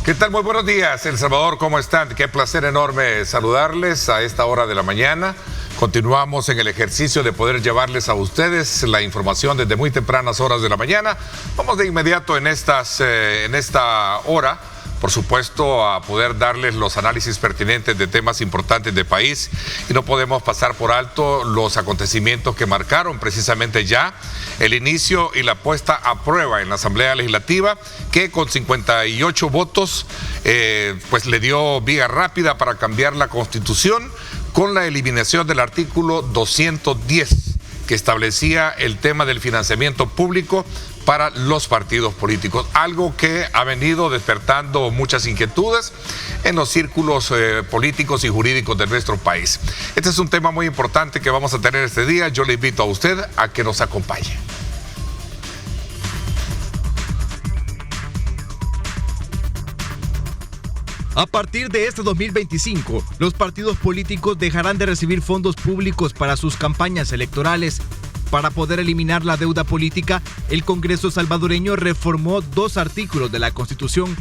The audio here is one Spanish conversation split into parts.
¿Qué tal? Muy buenos días, El Salvador, ¿cómo están? Qué placer enorme saludarles a esta hora de la mañana. Continuamos en el ejercicio de poder llevarles a ustedes la información desde muy tempranas horas de la mañana. Vamos de inmediato en esta hora, por supuesto, a poder darles los análisis pertinentes de temas importantes del país, y no podemos pasar por alto los acontecimientos que marcaron precisamente ya el inicio y la puesta a prueba en la Asamblea Legislativa, que con 58 votos pues le dio vía rápida para cambiar la Constitución con la eliminación del artículo 210, que establecía el tema del financiamiento público para los partidos políticos, algo que ha venido despertando muchas inquietudes en los círculos políticos y jurídicos de nuestro país. Este es un tema muy importante que vamos a tener este día. Yo le invito a usted a que nos acompañe. A partir de este 2025, los partidos políticos dejarán de recibir fondos públicos para sus campañas electorales. Para poder eliminar la deuda política, el Congreso salvadoreño reformó 2 artículos de la Constitución.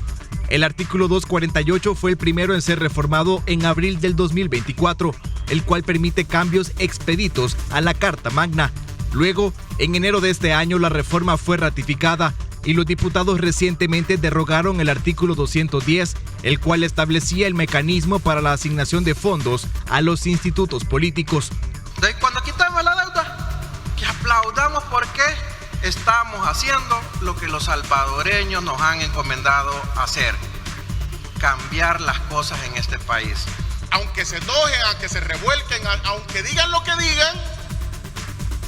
El artículo 248 fue el primero en ser reformado en abril del 2024, el cual permite cambios expeditos a la Carta Magna. Luego, en enero de este año, la reforma fue ratificada y los diputados recientemente derogaron el artículo 210, el cual establecía el mecanismo para la asignación de fondos a los institutos políticos. Cuando quitamos la deuda, que aplaudamos porque estamos haciendo lo que los salvadoreños nos han encomendado hacer: cambiar las cosas en este país. Aunque se enojen, aunque se revuelquen, aunque digan lo que digan,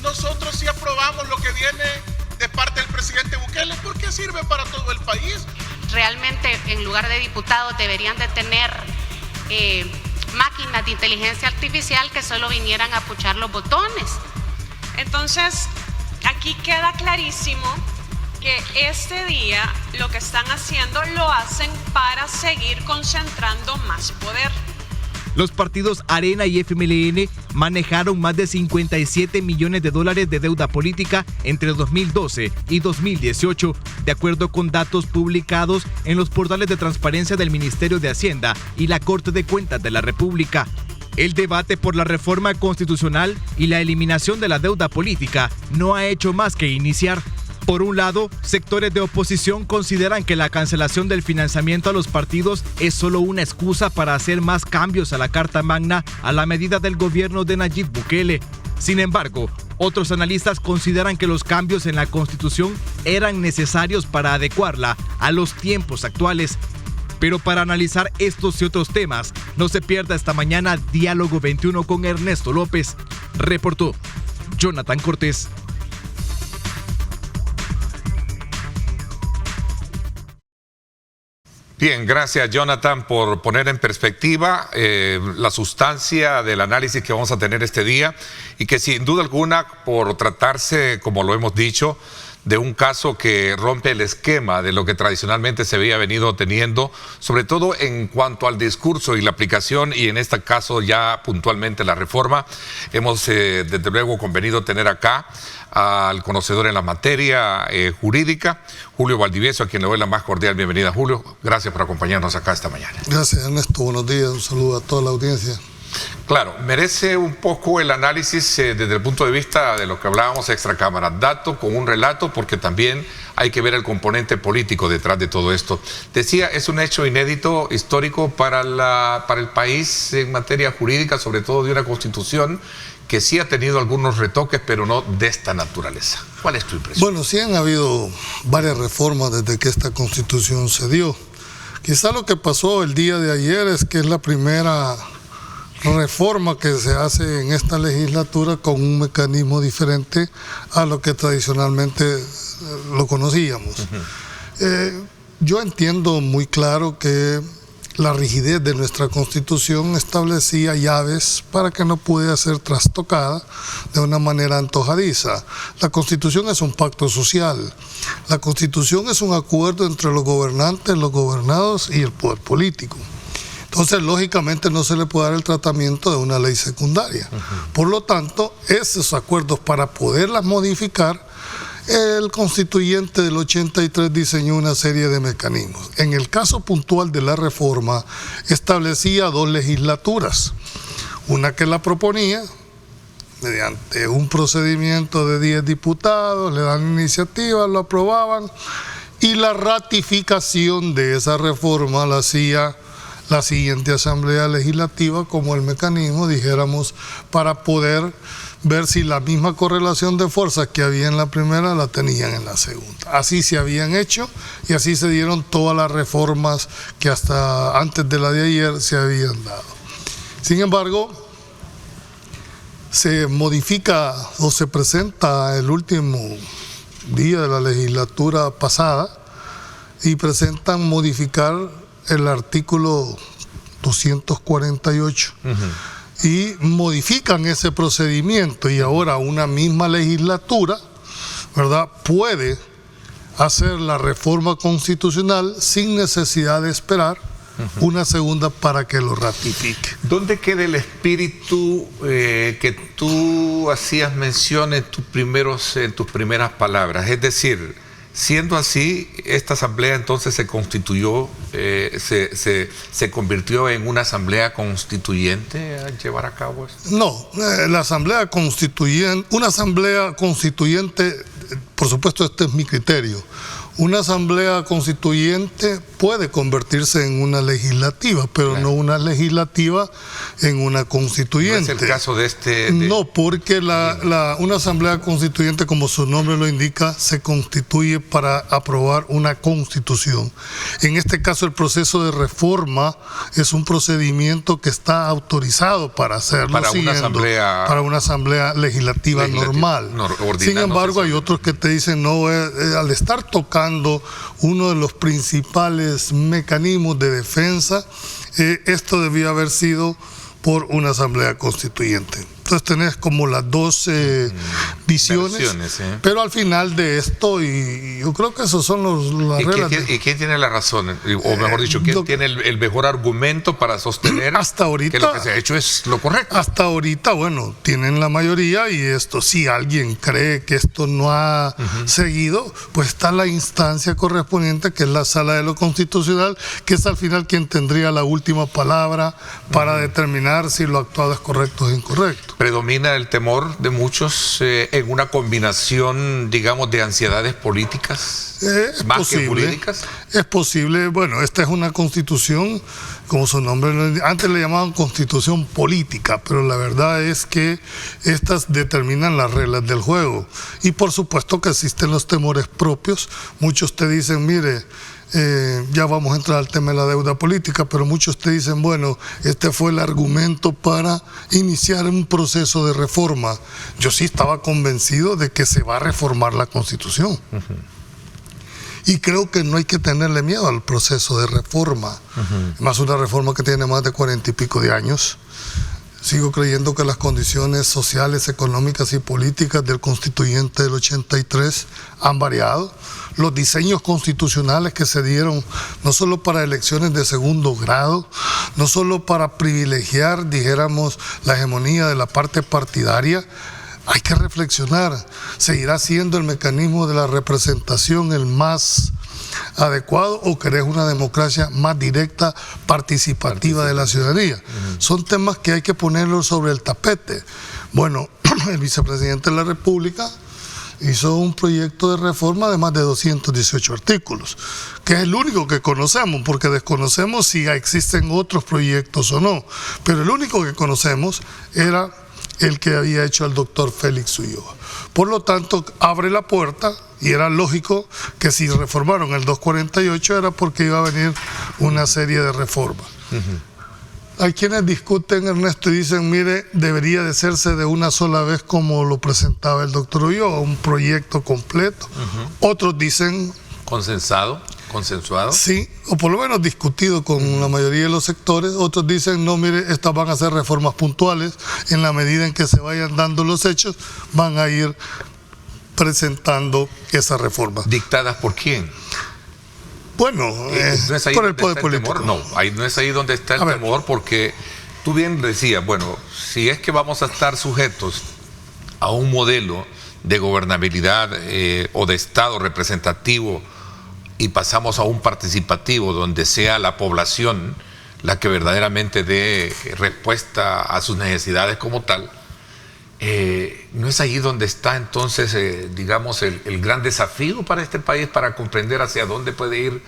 nosotros sí aprobamos lo que viene de parte del presidente Bukele, porque sirve para todo el país. Realmente, en lugar de diputados, deberían de tener máquinas de inteligencia artificial que solo vinieran a puchar los botones. Entonces, aquí queda clarísimo que este día lo que están haciendo lo hacen para seguir concentrando más poder. Los partidos Arena y FMLN manejaron más de 57 millones de dólares de deuda política entre 2012 y 2018, de acuerdo con datos publicados en los portales de transparencia del Ministerio de Hacienda y la Corte de Cuentas de la República. El debate por la reforma constitucional y la eliminación de la deuda política no ha hecho más que iniciar. Por un lado, sectores de oposición consideran que la cancelación del financiamiento a los partidos es solo una excusa para hacer más cambios a la Carta Magna a la medida del gobierno de Nayib Bukele. Sin embargo, otros analistas consideran que los cambios en la Constitución eran necesarios para adecuarla a los tiempos actuales. Pero para analizar estos y otros temas, no se pierda esta mañana Diálogo 21 con Ernesto López. Reportó Jonathan Cortés. Bien, gracias Jonathan por poner en perspectiva la sustancia del análisis que vamos a tener este día, y que sin duda alguna, por tratarse, como lo hemos dicho, de un caso que rompe el esquema de lo que tradicionalmente se había venido teniendo, sobre todo en cuanto al discurso y la aplicación, y en este caso ya puntualmente la reforma. Hemos desde luego convenido tener acá al conocedor en la materia jurídica, Julio Valdivieso, a quien le doy la más cordial bienvenida. Julio, gracias por acompañarnos acá esta mañana. Gracias, Ernesto, buenos días, un saludo a toda la audiencia. Claro, merece un poco el análisis desde el punto de vista de lo que hablábamos extra cámara, dato con un relato, porque también hay que ver el componente político detrás de todo esto. Decía, es un hecho inédito, histórico para el país en materia jurídica, sobre todo de una constitución que sí ha tenido algunos retoques, pero no de esta naturaleza. ¿Cuál es tu impresión? Bueno, sí han habido varias reformas desde que esta constitución se dio. Quizá lo que pasó el día de ayer es que es la primera reforma que se hace en esta legislatura con un mecanismo diferente a lo que tradicionalmente lo conocíamos. Yo entiendo muy claro que la rigidez de nuestra Constitución establecía llaves para que no pudiera ser trastocada de una manera antojadiza. La Constitución es un pacto social. La Constitución es un acuerdo entre los gobernantes, los gobernados y el poder político. Entonces, lógicamente, no se le puede dar el tratamiento de una ley secundaria. Por lo tanto, esos acuerdos, para poderlas modificar, El constituyente del 83 diseñó una serie de mecanismos. En el caso puntual de la reforma, establecía 2 legislaturas. Una que la proponía, mediante un procedimiento de 10 diputados, le dan iniciativa, lo aprobaban, y la ratificación de esa reforma la hacía la siguiente Asamblea Legislativa como el mecanismo, dijéramos, para poder ver si la misma correlación de fuerzas que había en la primera la tenían en la segunda. Así se habían hecho y así se dieron todas las reformas que hasta antes de la de ayer se habían dado. Sin embargo, se modifica o se presenta el último día de la legislatura pasada y presentan modificar el artículo 248 y modifican ese procedimiento, y ahora una misma legislatura, ¿verdad?, puede hacer la reforma constitucional sin necesidad de esperar una segunda para que lo ratifique. ¿Dónde queda el espíritu que tú hacías mención en tus primeras palabras? Es decir, siendo así, esta asamblea entonces se constituyó, se convirtió en una asamblea constituyente a llevar a cabo esto. No, la asamblea constituyente, una asamblea constituyente, por supuesto este es mi criterio, una asamblea constituyente puede convertirse en una legislativa, pero claro, no una legislativa en una constituyente. ¿No es el caso de este? No, porque una asamblea constituyente, como su nombre lo indica, se constituye para aprobar una constitución. En este caso, el proceso de reforma es un procedimiento que está autorizado para hacerlo para una asamblea legislativa normal. Sin embargo, hay otros que te dicen, no, al estar tocando uno de los principales mecanismos de defensa, esto debía haber sido por una asamblea constituyente. Entonces tenés como las dos visiones, pero al final de esto, y yo creo que esos son las reglas. ¿Y quién tiene la razón? O mejor dicho, ¿quién tiene el mejor argumento para sostener hasta ahorita, que lo que se ha hecho es lo correcto? Hasta ahorita, bueno, tienen la mayoría, y esto, si alguien cree que esto no ha seguido, pues está la instancia correspondiente, que es la Sala de lo Constitucional, que es al final quien tendría la última palabra para determinar si lo actuado es correcto o incorrecto. ¿Predomina el temor de muchos en una combinación, digamos, de ansiedades políticas más que jurídicas? Es posible. Bueno, esta es una constitución, como su nombre, antes le llamaban constitución política, pero la verdad es que estas determinan las reglas del juego. Y por supuesto que existen los temores propios. Muchos te dicen, mire, ya vamos a entrar al tema de la deuda política, pero muchos te dicen, bueno, este fue el argumento para iniciar un proceso de reforma. Yo sí estaba convencido de que se va a reformar la Constitución. Y creo que no hay que tenerle miedo al proceso de reforma. Más una reforma que tiene más de 40 y pico de años. Sigo creyendo que las condiciones sociales, económicas y políticas del constituyente del 83 han variado. Los diseños constitucionales que se dieron, no solo para elecciones de segundo grado, no solo para privilegiar, dijéramos, la hegemonía de la parte partidaria, hay que reflexionar. ¿Seguirá siendo el mecanismo de la representación el más adecuado, o querés una democracia más directa, participativa de la ciudadanía? Son temas que hay que ponerlos sobre el tapete. Bueno, el vicepresidente de la República hizo un proyecto de reforma de más de 218 artículos, que es el único que conocemos, porque desconocemos si existen otros proyectos o no, pero el único que conocemos era el que había hecho el doctor Félix Ulloa. Por lo tanto, abre la puerta, y era lógico que si reformaron el 248 era porque iba a venir una serie de reformas. Hay quienes discuten, Ernesto, y dicen, mire, debería de hacerse de una sola vez como lo presentaba el doctor Ulloa, un proyecto completo. Otros dicen... ¿Consensuado? Sí, o por lo menos discutido con la mayoría de los sectores. Otros dicen, no, mire, estas van a ser reformas puntuales, en la medida en que se vayan dando los hechos, van a ir presentando esas reformas. ¿Dictadas por quién? Bueno, ¿no es ahí por el poder político. No, no es ahí donde está el temor, porque tú bien decías, bueno, si es que vamos a estar sujetos a un modelo de gobernabilidad o de Estado representativo y pasamos a un participativo donde sea la población la que verdaderamente dé respuesta a sus necesidades como tal, ¿no es allí donde está entonces, digamos, el gran desafío para este país para comprender hacia dónde puede ir,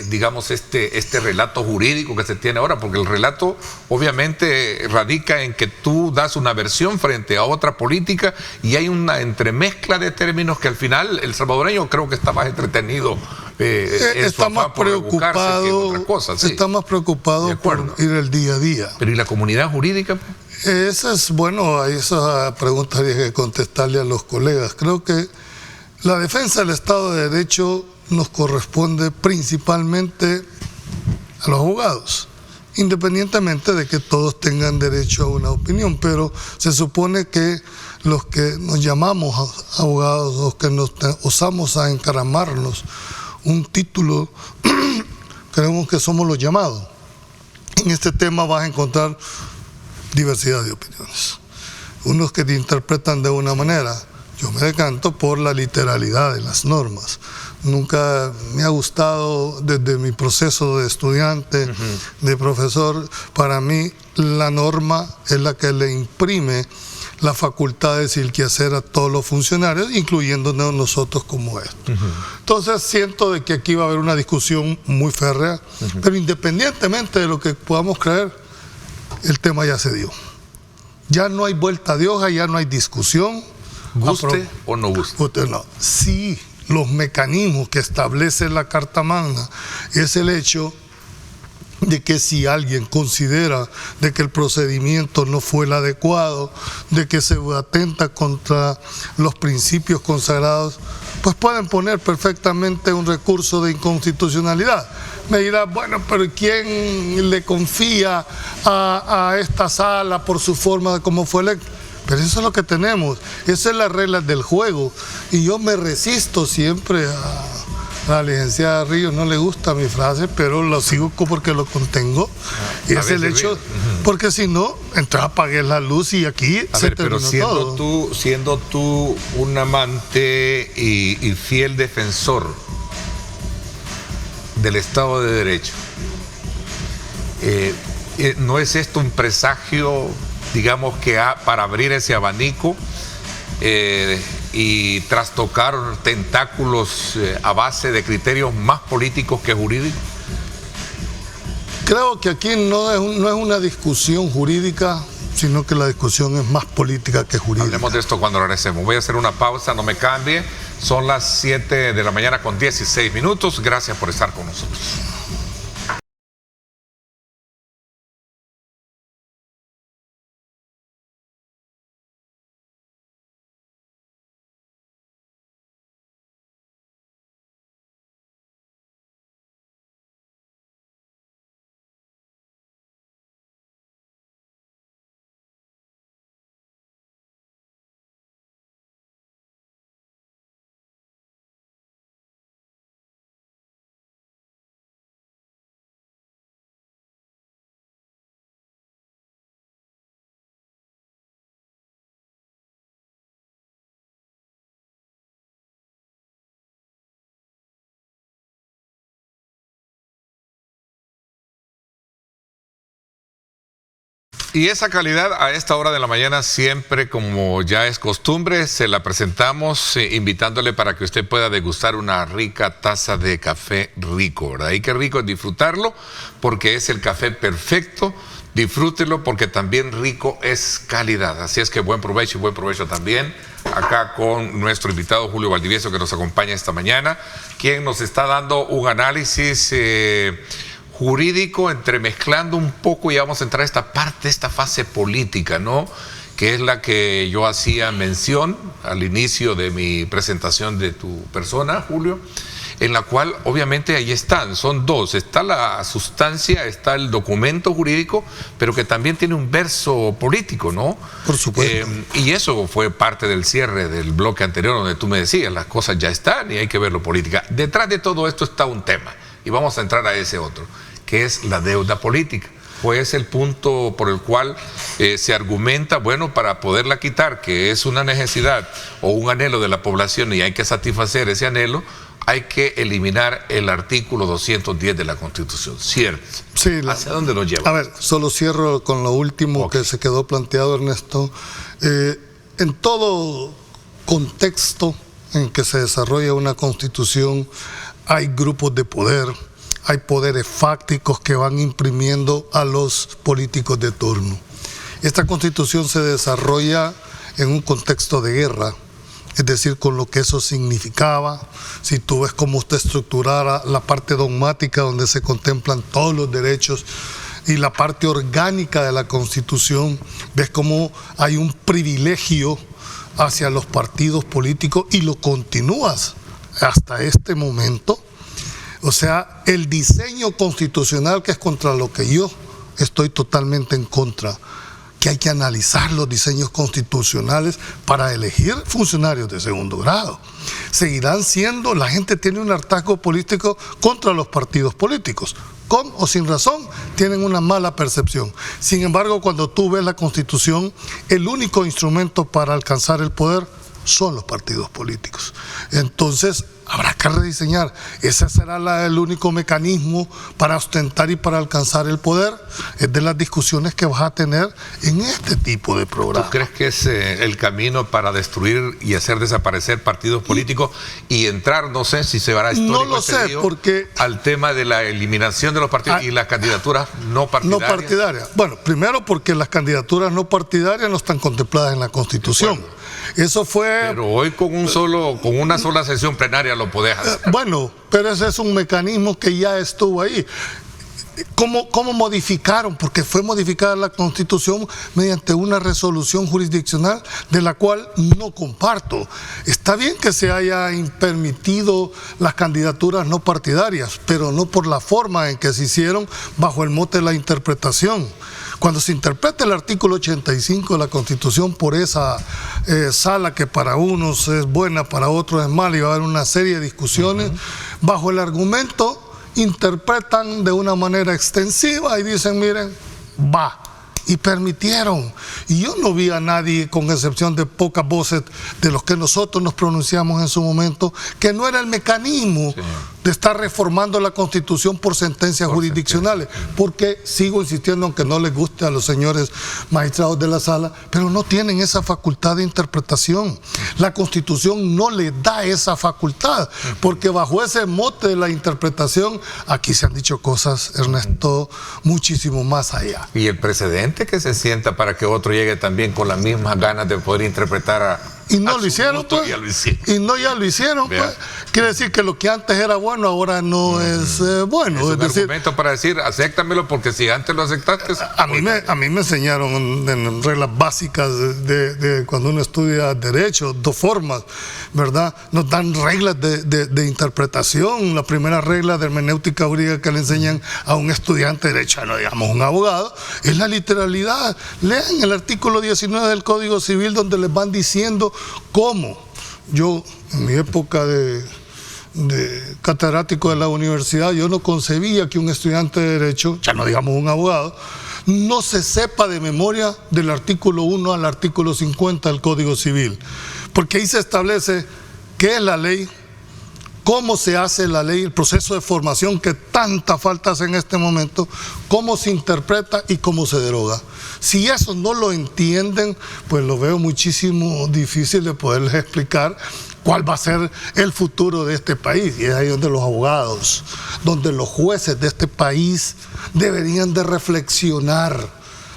digamos, este relato jurídico que se tiene ahora? Porque el relato obviamente radica en que tú das una versión frente a otra política y hay una entremezcla de términos que al final el salvadoreño creo que está más entretenido. Está más preocupado, sí. Está más preocupado por ir el día a día. Pero ¿y la comunidad jurídica? Esa es, bueno, a esa pregunta habría que contestarle a los colegas. Creo que la defensa del Estado de Derecho nos corresponde principalmente a los abogados, independientemente de que todos tengan derecho a una opinión, pero se supone que los que nos llamamos abogados, los que nos osamos a encaramarnos un título, creemos que somos los llamados. En este tema vas a encontrar diversidad de opiniones. Unos que te interpretan de una manera. Yo me decanto por la literalidad de las normas. Nunca me ha gustado, desde mi proceso de estudiante, de profesor, para mí la norma es la que le imprime las facultades y el quehacer a todos los funcionarios, incluyéndonos nosotros como esto. Entonces siento de que aquí va a haber una discusión muy férrea, pero independientemente de lo que podamos creer, el tema ya se dio. Ya no hay vuelta de hoja, ya no hay discusión. ¿Guste o no guste? No. Sí, los mecanismos que establece la Carta Magna es el hecho de que si alguien considera de que el procedimiento no fue el adecuado, de que se atenta contra los principios consagrados, pues pueden poner perfectamente un recurso de inconstitucionalidad. Me dirá, bueno, pero ¿quién le confía a esta sala por su forma de cómo fue electo? Pero eso es lo que tenemos, esa es la regla del juego. Y yo me resisto siempre a la licenciada Ríos, no le gusta mi frase, pero lo sigo porque lo contengo. Y es el hecho, porque si no, entonces apagué la luz y aquí se terminó todo. Siendo tú un amante y fiel defensor del Estado de Derecho, ¿no es esto un presagio, digamos, que para abrir ese abanico y trastocar tentáculos a base de criterios más políticos que jurídicos? Creo que aquí no es una discusión jurídica, sino que la discusión es más política que jurídica. Hablemos de esto cuando regresemos. Voy a hacer una pausa, no me cambie. Son las 7 de la mañana con 16 minutos. Gracias por estar con nosotros. Y esa calidad a esta hora de la mañana siempre, como ya es costumbre, se la presentamos invitándole para que usted pueda degustar una rica taza de café rico, ¿verdad? Y qué rico es disfrutarlo porque es el café perfecto. Disfrútelo porque también rico es calidad. Así es que buen provecho y buen provecho también acá con nuestro invitado Julio Valdivieso, que nos acompaña esta mañana, quien nos está dando un análisis jurídico, entremezclando un poco, y vamos a entrar a esta parte, esta fase política, ¿no? Que es la que yo hacía mención al inicio de mi presentación de tu persona, Julio, en la cual obviamente ahí son dos, está la sustancia, está el documento jurídico, pero que también tiene un verso político, ¿no? Por supuesto. Y eso fue parte del cierre del bloque anterior, donde tú me decías, las cosas ya están y hay que verlo política. Detrás de todo esto está un tema, y vamos a entrar a ese otro, que es la deuda política. ¿Cuál es el punto por el cual se argumenta, bueno, para poderla quitar, que es una necesidad o un anhelo de la población y hay que satisfacer ese anhelo, hay que eliminar el artículo 210 de la Constitución? ¿Cierto? Sí, ¿Hacia dónde lo lleva? A ver, solo cierro con lo último que se quedó planteado, Ernesto. En todo contexto en que se desarrolla una Constitución, hay grupos de poder, hay poderes fácticos que van imprimiendo a los políticos de turno. Esta Constitución se desarrolla en un contexto de guerra, es decir, con lo que eso significaba. Si tú ves cómo está estructurada la parte dogmática, donde se contemplan todos los derechos, y la parte orgánica de la Constitución, ves cómo hay un privilegio hacia los partidos políticos y lo continúas hasta este momento. O sea, el diseño constitucional, que es contra lo que yo estoy totalmente en contra, que hay que analizar los diseños constitucionales para elegir funcionarios de segundo grado. Seguirán siendo, la gente tiene un hartazgo político contra los partidos políticos, con o sin razón, tienen una mala percepción. Sin embargo, cuando tú ves la Constitución, el único instrumento para alcanzar el poder son los partidos políticos. Entonces, habrá que rediseñar. Ese será el único mecanismo para ostentar y para alcanzar el poder. Es de las discusiones que vas a tener en este tipo de programas. ¿Tú crees que es el camino para destruir y hacer desaparecer partidos políticos y entrar, no sé si se verá histórico, no lo sé, porque al tema de la eliminación de los partidos y las candidaturas no partidarias? No partidarias. Bueno, primero porque las candidaturas no partidarias no están contempladas en la Constitución. Eso fue... Pero hoy con una sola sesión plenaria lo podés hacer. Bueno, pero ese es un mecanismo que ya estuvo ahí. ¿Cómo modificaron? Porque fue modificada la Constitución mediante una resolución jurisdiccional de la cual no comparto. Está bien que se haya permitido las candidaturas no partidarias, pero no por la forma en que se hicieron bajo el mote de la interpretación. Cuando se interpreta el artículo 85 de la Constitución por esa sala que para unos es buena, para otros es mala, y va a haber una serie de discusiones, bajo el argumento interpretan de una manera extensiva y dicen, miren, va. Y permitieron. Y yo no vi a nadie, con excepción de pocas voces de los que nosotros nos pronunciamos en su momento, que no era el mecanismo de estar reformando la Constitución por sentencias jurisdiccionales. Porque sigo insistiendo, aunque no les guste a los señores magistrados de la sala, pero no tienen esa facultad de interpretación. La Constitución no le da esa facultad, porque bajo ese mote de la interpretación, aquí se han dicho cosas, Ernesto, muchísimo más allá. Y el precedente que se sienta para que otro llegue también con las mismas ganas de poder interpretar a... Y no lo hicieron, pues. Y no ya lo hicieron, pues. Quiere decir que lo que antes era bueno, ahora no es bueno. Es un argumento para decir, acéptamelo, porque si antes lo aceptaste... A mí me enseñaron en reglas básicas de cuando uno estudia Derecho, dos formas, ¿verdad? Nos dan reglas de interpretación. La primera regla de hermenéutica jurídica que le enseñan a un estudiante de Derecho, no digamos un abogado, es la literalidad. Lean el artículo 19 del Código Civil, donde les van diciendo cómo. Yo, en mi época de catedrático de la universidad, yo no concebía que un estudiante de Derecho, ya no digamos un abogado, no se sepa de memoria del artículo 1 al artículo 50 del Código Civil, porque ahí se establece qué es la ley, cómo se hace la ley, el proceso de formación que tanta falta hace en este momento, cómo se interpreta y cómo se deroga. Si eso no lo entienden, pues lo veo muchísimo difícil de poderles explicar cuál va a ser el futuro de este país. Y es ahí donde los abogados, donde los jueces de este país deberían de reflexionar,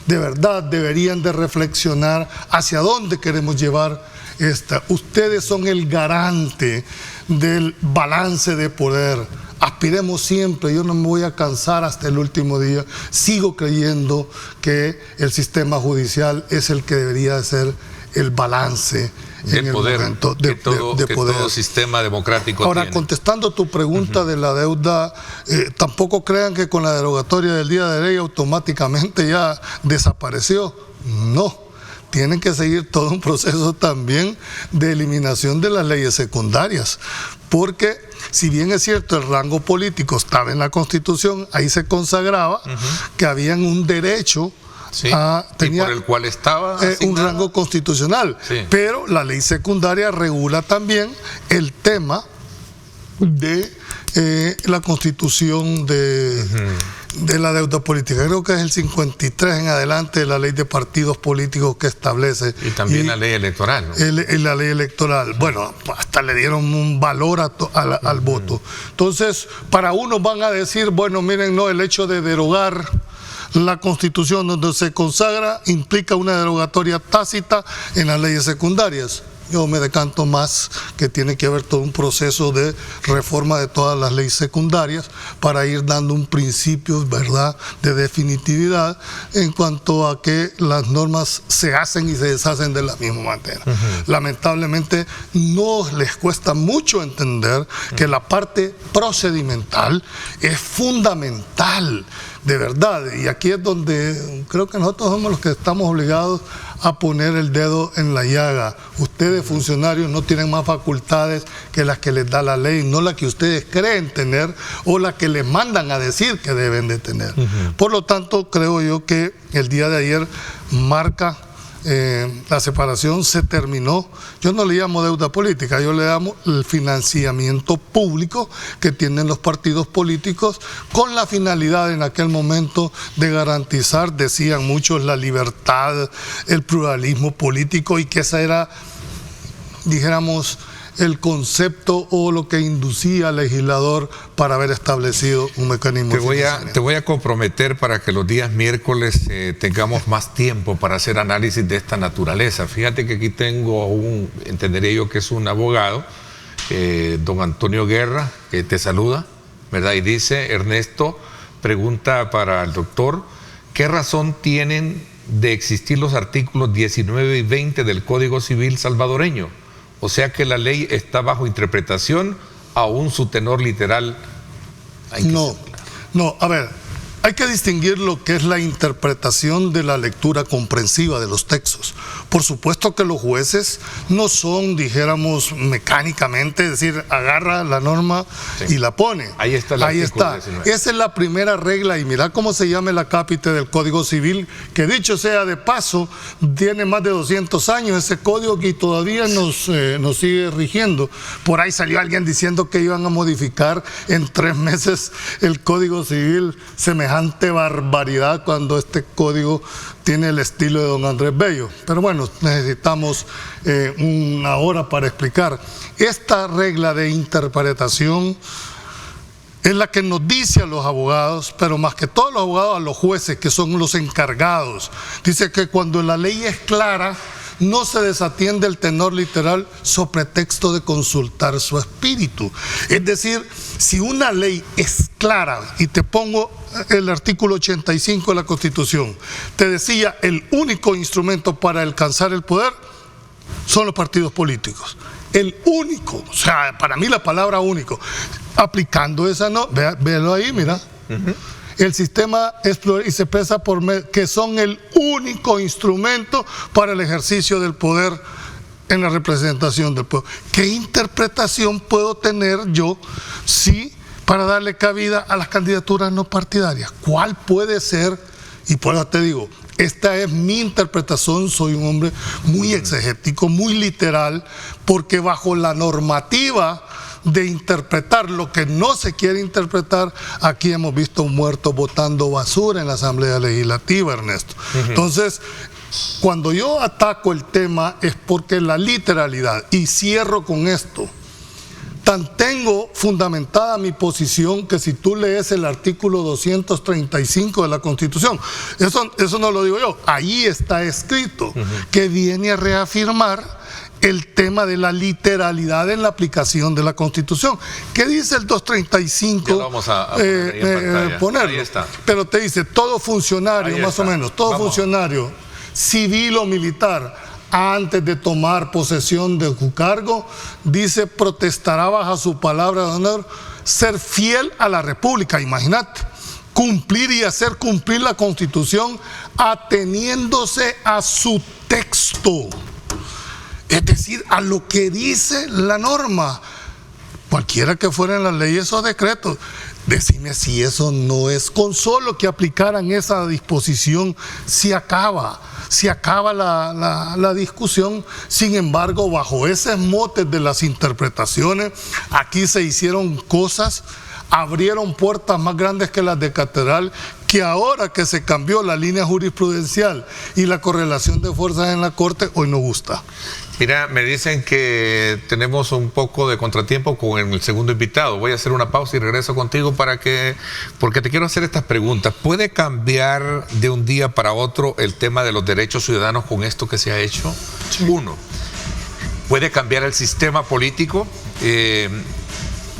de verdad deberían de reflexionar hacia dónde queremos llevar esta. Ustedes son el garante del balance de poder. Aspiremos siempre, yo no me voy a cansar hasta el último día. Sigo creyendo que el sistema judicial es el que debería de ser el balance en el momento de poder. Todo sistema democrático Ahora, tiene. Contestando tu pregunta de la deuda, tampoco crean que con la derogatoria del día de ley automáticamente ya desapareció. No. Tienen que seguir todo un proceso también de eliminación de las leyes secundarias, porque si bien es cierto el rango político estaba en la Constitución, ahí se consagraba que habían un derecho tenía, y por el cual estaba un rango constitucional, pero la ley secundaria regula también el tema de la constitución de la deuda política. Creo que es el 53 en adelante de la ley de partidos políticos que establece. Y también la ley electoral, ¿no? La ley electoral. Bueno, hasta le dieron un valor al voto. Entonces, para unos van a decir, bueno, miren, no, el hecho de derogar la Constitución donde se consagra implica una derogatoria tácita en las leyes secundarias. Yo me decanto más que tiene que haber todo un proceso de reforma de todas las leyes secundarias para ir dando un principio, ¿verdad?, de definitividad en cuanto a que las normas se hacen y se deshacen de la misma manera. Lamentablemente no les cuesta mucho entender que la parte procedimental es fundamental, de verdad, y aquí es donde creo que nosotros somos los que estamos obligados a poner el dedo en la llaga. Ustedes, funcionarios, no tienen más facultades que las que les da la ley, no las que ustedes creen tener o las que les mandan a decir que deben de tener. Por lo tanto, creo yo que el día de ayer marca la separación, se terminó. Yo no le llamo deuda política, yo le llamo el financiamiento público que tienen los partidos políticos con la finalidad en aquel momento de garantizar, decían muchos, la libertad, el pluralismo político, y que esa era, dijéramos, el concepto o lo que inducía al legislador para haber establecido un mecanismo. Te voy a comprometer para que los días miércoles tengamos más tiempo para hacer análisis de esta naturaleza. Fíjate que aquí tengo entendería yo que es un abogado, don Antonio Guerra, que te saluda, ¿verdad? Y dice, Ernesto, pregunta para el doctor, ¿qué razón tienen de existir los artículos 19 y 20 del Código Civil salvadoreño? O sea que la ley está bajo interpretación, aún su tenor literal. No, a ver, hay que distinguir lo que es la interpretación de la lectura comprensiva de los textos. Por supuesto que los jueces no son, dijéramos, mecánicamente, es decir, agarra la norma y la pone. Ahí está el artículo 19. Esa es la primera regla, y mira cómo se llama el acápite del Código Civil, que dicho sea de paso, tiene más de 200 años ese código y todavía nos sigue rigiendo. Por ahí salió alguien diciendo que iban a modificar en 3 meses el Código Civil, semejante barbaridad cuando este código tiene el estilo de don Andrés Bello. Pero bueno, necesitamos una hora para explicar. Esta regla de interpretación es la que nos dice a los abogados, pero más que todos los abogados, a los jueces, que son los encargados. Dice que cuando la ley es clara, no se desatiende el tenor literal sobre pretexto de consultar su espíritu. Es decir, si una ley es clara, y te pongo el artículo 85 de la Constitución, te decía, el único instrumento para alcanzar el poder son los partidos políticos. El único, o sea, para mí la palabra único. Aplicando esa, no, véalo ahí, mira. El sistema es plural y se expresa por que son el único instrumento para el ejercicio del poder en la representación del pueblo. ¿Qué interpretación puedo tener yo para darle cabida a las candidaturas no partidarias? ¿Cuál puede ser? Y por eso te digo, esta es mi interpretación, soy un hombre muy exegético, muy literal, porque bajo la normativa de interpretar lo que no se quiere interpretar, aquí hemos visto un muerto botando basura en la Asamblea Legislativa, Ernesto. Entonces, cuando yo ataco el tema es porque la literalidad, y cierro con esto, tan tengo fundamentada mi posición que si tú lees el artículo 235 de la Constitución, eso no lo digo yo, ahí está escrito, que viene a reafirmar el tema de la literalidad en la aplicación de la Constitución. ¿Qué dice el 235? Ya lo vamos a ponerlo. Ahí está. Pero te dice, todo funcionario, ahí más está. o menos, todo funcionario, civil o militar, antes de tomar posesión de su cargo, dice, protestará bajo su palabra de honor, ser fiel a la República. Imagínate, cumplir y hacer cumplir la Constitución ateniéndose a su texto. Es decir, a lo que dice la norma. cualquiera que fueran las leyes o decretos. Decime si eso no es, con solo que aplicaran esa disposición, se acaba la discusión. Sin embargo, bajo esos motes de las interpretaciones, aquí se hicieron cosas, abrieron puertas más grandes que las de Catedral, que ahora que se cambió la línea jurisprudencial y la correlación de fuerzas en la Corte, hoy no gusta. Mira, me dicen que tenemos un poco de contratiempo con el segundo invitado. Voy a hacer una pausa y regreso contigo porque te quiero hacer estas preguntas. ¿Puede cambiar de un día para otro el tema de los derechos ciudadanos con esto que se ha hecho? Sí. Uno, ¿puede cambiar el sistema político?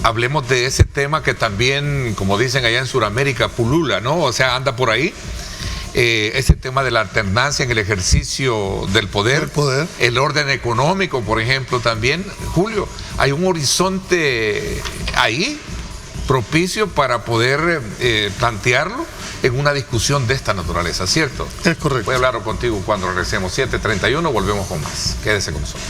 Hablemos de ese tema que también, como dicen allá en Sudamérica, pulula, ¿no? O sea, anda por ahí. Ese tema de la alternancia en el ejercicio del poder, el orden económico, por ejemplo, también. Julio, hay un horizonte ahí propicio para poder plantearlo en una discusión de esta naturaleza, ¿cierto? Es correcto. Voy a hablar contigo cuando regresemos. 7:31, volvemos con más. Quédese con nosotros.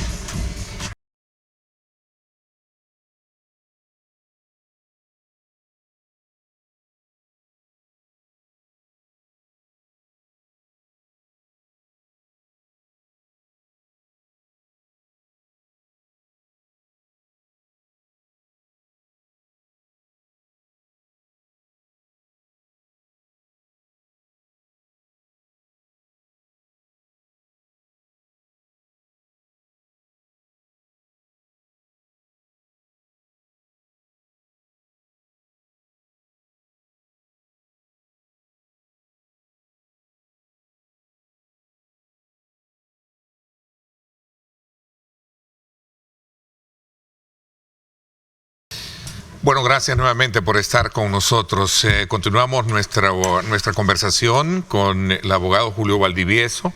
Bueno, gracias nuevamente por estar con nosotros. Continuamos nuestra conversación con el abogado Julio Valdivieso.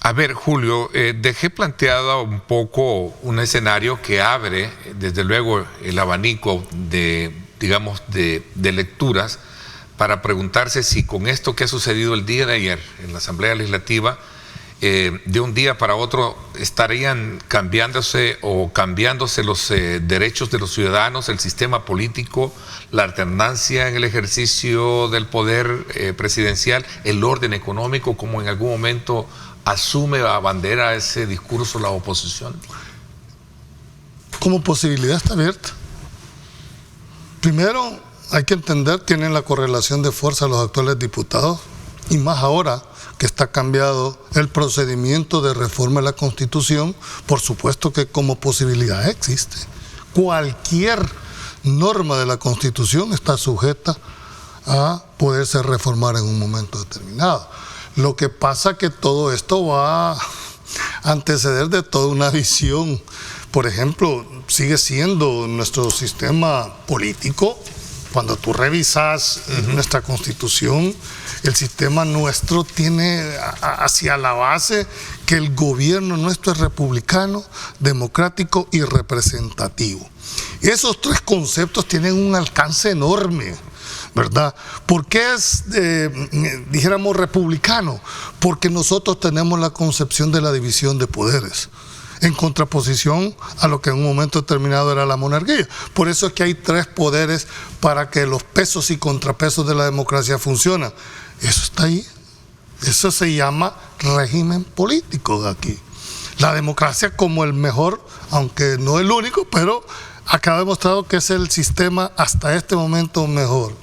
A ver, Julio, dejé planteado un poco un escenario que abre, desde luego, el abanico de lecturas para preguntarse si con esto que ha sucedido el día de ayer en la Asamblea Legislativa, de un día para otro estarían cambiándose los derechos de los ciudadanos, el sistema político, la alternancia en el ejercicio del poder presidencial, el orden económico, como en algún momento asume a bandera ese discurso la oposición. Como posibilidad está abierta. Primero, hay que entender, tienen la correlación de fuerza los actuales diputados, y más ahora que está cambiado el procedimiento de reforma de la Constitución. Por supuesto que como posibilidad existe. Cualquier norma de la Constitución está sujeta a poderse reformar en un momento determinado. Lo que pasa que todo esto va a anteceder de toda una visión. Por ejemplo, sigue siendo nuestro sistema político. Cuando tú revisas nuestra Constitución, el sistema nuestro tiene hacia la base que el gobierno nuestro es republicano, democrático y representativo. Esos tres conceptos tienen un alcance enorme, ¿verdad? ¿Por qué es, dijéramos, republicano? Porque nosotros tenemos la concepción de la división de poderes, en contraposición a lo que en un momento determinado era la monarquía. Por eso es que hay tres poderes para que los pesos y contrapesos de la democracia funcionen. Eso está ahí. Eso se llama régimen político de aquí. La democracia como el mejor, aunque no el único, pero acá ha demostrado que es el sistema hasta este momento mejor.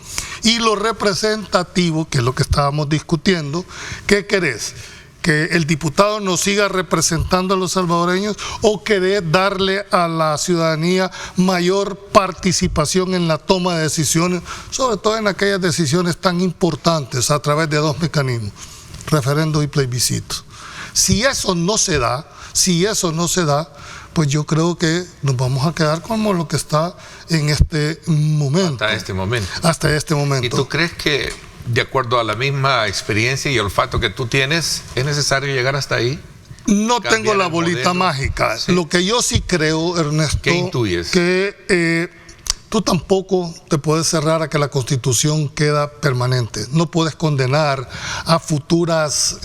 Y lo representativo, que es lo que estábamos discutiendo, ¿qué querés? ¿Que el diputado nos siga representando a los salvadoreños o querés darle a la ciudadanía mayor participación en la toma de decisiones, sobre todo en aquellas decisiones tan importantes a través de dos mecanismos, referendo y plebiscito? Si eso no se da, pues yo creo que nos vamos a quedar como lo que está en este momento. Hasta este momento. ¿Y tú crees que, de acuerdo a la misma experiencia y olfato que tú tienes, es necesario llegar hasta ahí? No tengo la bolita mágica. Sí. Lo que yo sí creo, Ernesto, ¿qué intuyes? Que tú tampoco te puedes cerrar a que la Constitución queda permanente. No puedes condenar a futuras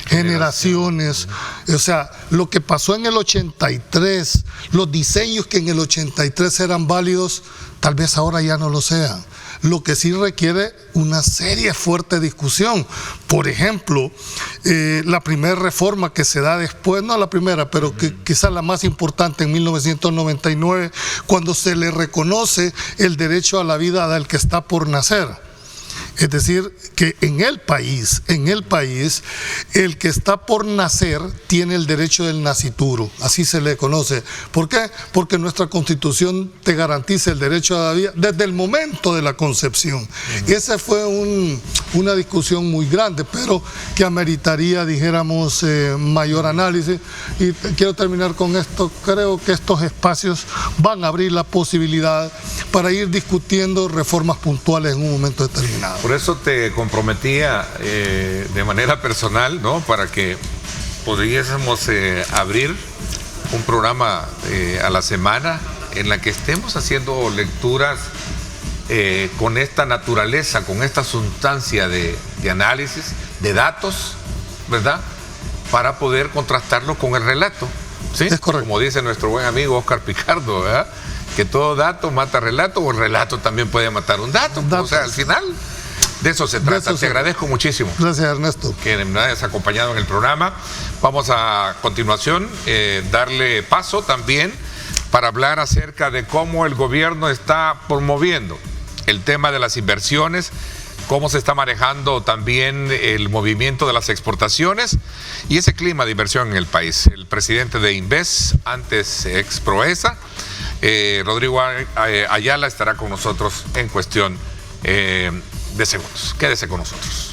generaciones. O sea, lo que pasó en el 83, los diseños que en el 83 eran válidos, tal vez ahora ya no lo sean. Lo que sí requiere una seria, fuerte discusión. Por ejemplo, la primera reforma que se da después, no la primera, pero quizás la más importante en 1999, cuando se le reconoce el derecho a la vida del que está por nacer. Es decir, que en el país, el que está por nacer tiene el derecho del nascituro, así se le conoce. ¿Por qué? Porque nuestra Constitución te garantiza el derecho a la vida desde el momento de la concepción. Esa fue una discusión muy grande, pero que ameritaría, dijéramos, mayor análisis. Y quiero terminar con esto. Creo que estos espacios van a abrir la posibilidad para ir discutiendo reformas puntuales en un momento determinado. Por eso te comprometía de manera personal, ¿no? Para que pudiésemos abrir un programa a la semana en la que estemos haciendo lecturas con esta naturaleza, con esta sustancia de análisis, de datos, ¿verdad? Para poder contrastarlo con el relato, ¿sí? Es correcto. Como dice nuestro buen amigo Oscar Picardo, ¿verdad? Que todo dato mata relato, o el relato también puede matar un dato. O sea, al final de eso se trata. Te agradezco muchísimo. Gracias, Ernesto. Que me hayas acompañado en el programa. Vamos a continuación darle paso también para hablar acerca de cómo el gobierno está promoviendo el tema de las inversiones, cómo se está manejando también el movimiento de las exportaciones y ese clima de inversión en el país. El presidente de Inves, antes ex Proesa, Rodrigo Ayala, estará con nosotros en cuestión de segundos. Quédese con nosotros.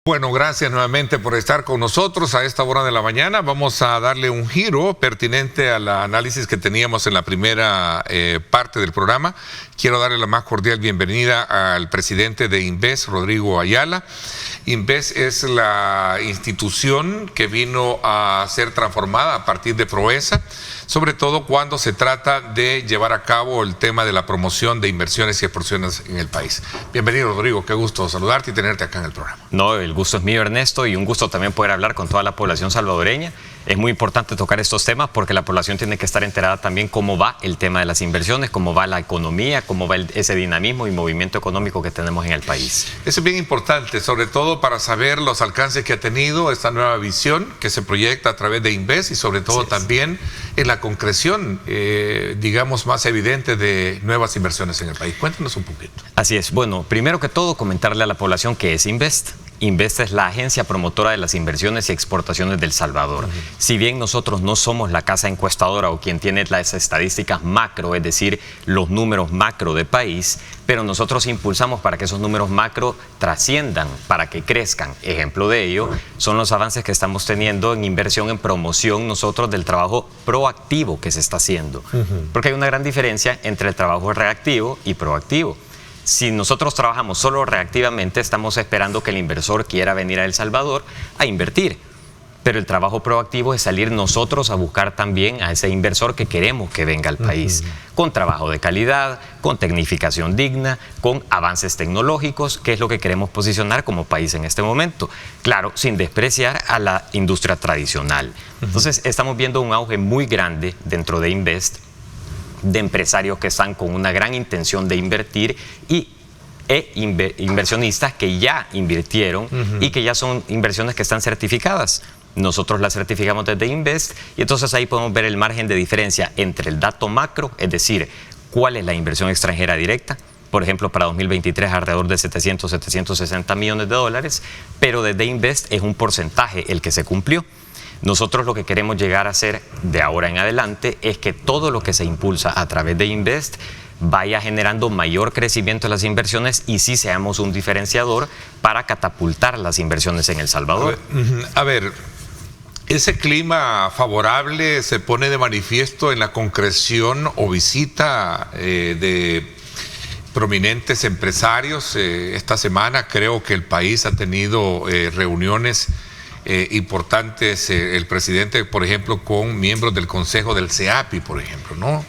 Bueno, gracias nuevamente por estar con nosotros a esta hora de la mañana. Vamos a darle un giro pertinente al análisis que teníamos en la primera parte del programa. Quiero darle la más cordial bienvenida al presidente de Inves, Rodrigo Ayala. Inves es la institución que vino a ser transformada a partir de Proesa, sobre todo cuando se trata de llevar a cabo el tema de la promoción de inversiones y exportaciones en el país. Bienvenido, Rodrigo, qué gusto saludarte y tenerte acá en el programa. No, el gusto es mío, Ernesto, y un gusto también poder hablar con toda la población salvadoreña. Es muy importante tocar estos temas porque la población tiene que estar enterada también cómo va el tema de las inversiones, cómo va la economía, cómo va ese dinamismo y movimiento económico que tenemos en el país. Eso es bien importante, sobre todo para saber los alcances que ha tenido esta nueva visión que se proyecta a través de Inves y sobre todo también en la concreción, digamos, más evidente de nuevas inversiones en el país. Cuéntanos un poquito. Así es. Bueno, primero que todo, comentarle a la población qué es Invest. Invest es la agencia promotora de las inversiones y exportaciones del Salvador. Si bien nosotros no somos la casa encuestadora o quien tiene las estadísticas macro, es decir, los números macro de país, pero nosotros impulsamos para que esos números macro trasciendan, para que crezcan. Ejemplo de ello son los avances que estamos teniendo en inversión, en promoción nosotros del trabajo proactivo que se está haciendo. Porque hay una gran diferencia entre el trabajo reactivo y proactivo. Si nosotros trabajamos solo reactivamente, estamos esperando que el inversor quiera venir a El Salvador a invertir. Pero el trabajo proactivo es salir nosotros a buscar también a ese inversor que queremos que venga al país, con trabajo de calidad, con tecnificación digna, con avances tecnológicos, que es lo que queremos posicionar como país en este momento. Claro, sin despreciar a la industria tradicional. Entonces, estamos viendo un auge muy grande dentro de Invest, de empresarios que están con una gran intención de invertir e inversionistas que ya invirtieron y que ya son inversiones que están certificadas. nosotros la certificamos desde Invest y entonces ahí podemos ver el margen de diferencia entre el dato macro, es decir, cuál es la inversión extranjera directa. Por ejemplo, para 2023 alrededor de 760 millones de dólares, pero desde Invest es un porcentaje el que se cumplió. Nosotros lo que queremos llegar a hacer de ahora en adelante es que todo lo que se impulsa a través de Invest vaya generando mayor crecimiento de las inversiones y sí seamos un diferenciador para catapultar las inversiones en El Salvador. A ver, ese clima favorable se pone de manifiesto en la concreción o visita de prominentes empresarios. Esta semana creo que el país ha tenido reuniones importantes, el presidente, por ejemplo, con miembros del Consejo del CEAPI, por ejemplo, ¿no?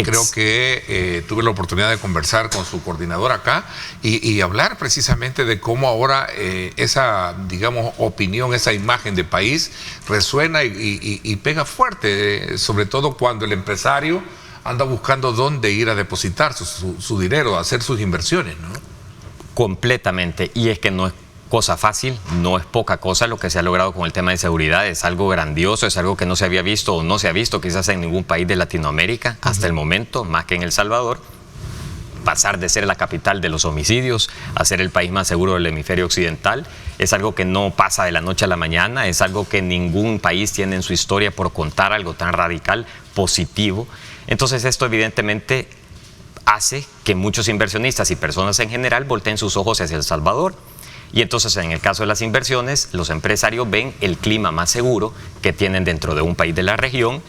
Creo que tuve la oportunidad de conversar con su coordinador acá y hablar precisamente de cómo ahora esa, digamos, opinión, esa imagen de país resuena y pega fuerte, sobre todo cuando el empresario anda buscando dónde ir a depositar su dinero, a hacer sus inversiones, ¿no? Completamente, y es que no es cosa fácil, no es poca cosa lo que se ha logrado con el tema de seguridad, es algo grandioso, es algo que no se había visto o no se ha visto quizás en ningún país de Latinoamérica hasta el momento, más que en El Salvador. Pasar de ser la capital de los homicidios a ser el país más seguro del hemisferio occidental es algo que no pasa de la noche a la mañana, es algo que ningún país tiene en su historia por contar, algo tan radical, positivo. Entonces esto evidentemente hace que muchos inversionistas y personas en general volteen sus ojos hacia El Salvador. Y entonces en el caso de las inversiones, los empresarios ven el clima más seguro que tienen dentro de un país de la región,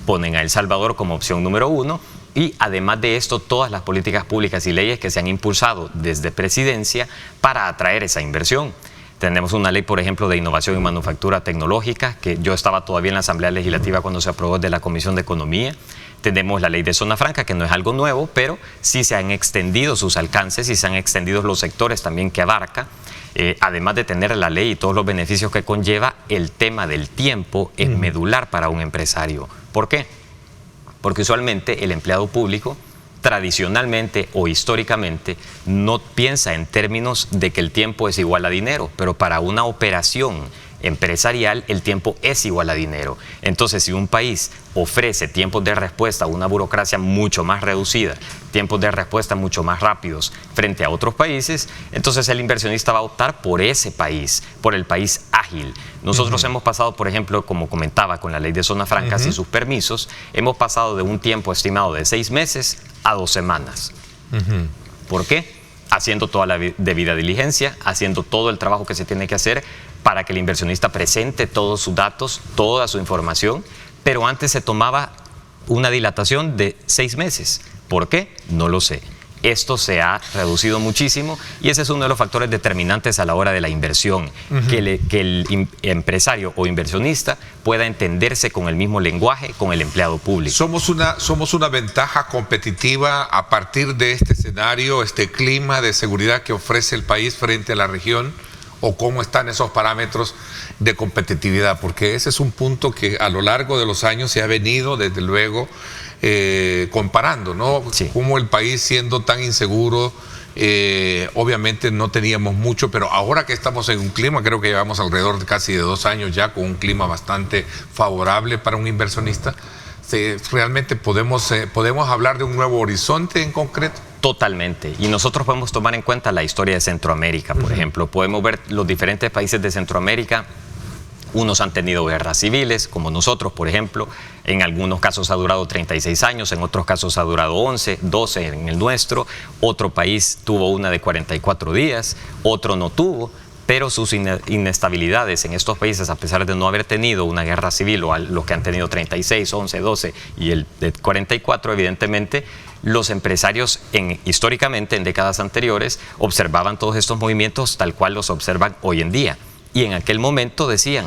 ponen a El Salvador como opción número 1 y además de esto todas las políticas públicas y leyes que se han impulsado desde presidencia para atraer esa inversión. Tenemos una ley, por ejemplo, de innovación y manufactura tecnológica, que yo estaba todavía en la Asamblea Legislativa cuando se aprobó de la Comisión de Economía. Tenemos la ley de zona franca, que no es algo nuevo, pero sí se han extendido sus alcances y se han extendido los sectores también que abarca. Además de tener la ley y todos los beneficios que conlleva, el tema del tiempo es medular para un empresario. ¿Por qué? Porque usualmente el empleado público, tradicionalmente o históricamente, no piensa en términos de que el tiempo es igual a dinero, pero para una operación empresarial el tiempo es igual a dinero. Entonces, si un país ofrece tiempos de respuesta a una burocracia mucho más reducida, tiempos de respuesta mucho más rápidos frente a otros países, entonces el inversionista va a optar por ese país, por el país ágil. Nosotros hemos pasado, por ejemplo, como comentaba, con la ley de zonas francas y sus permisos, hemos pasado de un tiempo estimado de 6 meses a 2 semanas. ¿Por qué? Haciendo toda la debida diligencia, haciendo todo el trabajo que se tiene que hacer para que el inversionista presente todos sus datos, toda su información, pero antes se tomaba una dilatación de 6 meses. ¿Por qué? No lo sé. Esto se ha reducido muchísimo y ese es uno de los factores determinantes a la hora de la inversión, que el empresario o inversionista pueda entenderse con el mismo lenguaje con el empleado público. Somos una ventaja competitiva a partir de este escenario, este clima de seguridad que ofrece el país frente a la región, o cómo están esos parámetros de competitividad, porque ese es un punto que a lo largo de los años se ha venido, desde luego, comparando, ¿no? Sí. Como el país siendo tan inseguro, obviamente no teníamos mucho, pero ahora que estamos en un clima, creo que llevamos alrededor de casi de 2 años ya con un clima bastante favorable para un inversionista, realmente podemos hablar de un nuevo horizonte en concreto. Totalmente. Y nosotros podemos tomar en cuenta la historia de Centroamérica, por ejemplo. Podemos ver los diferentes países de Centroamérica. Unos han tenido guerras civiles, como nosotros, por ejemplo. En algunos casos ha durado 36 años, en otros casos ha durado 11, 12 en el nuestro. Otro país tuvo una de 44 días, otro no tuvo. Pero sus inestabilidades en estos países, a pesar de no haber tenido una guerra civil, o los que han tenido 36, 11, 12 y el de 44, evidentemente, los empresarios históricamente, en décadas anteriores, observaban todos estos movimientos tal cual los observan hoy en día. Y en aquel momento decían,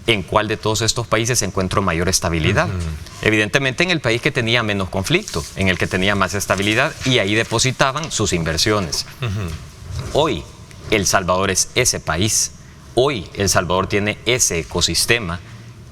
¿en cuál de todos estos países encuentro mayor estabilidad? Evidentemente en el país que tenía menos conflicto, en el que tenía más estabilidad, y ahí depositaban sus inversiones. Hoy, El Salvador es ese país. Hoy El Salvador tiene ese ecosistema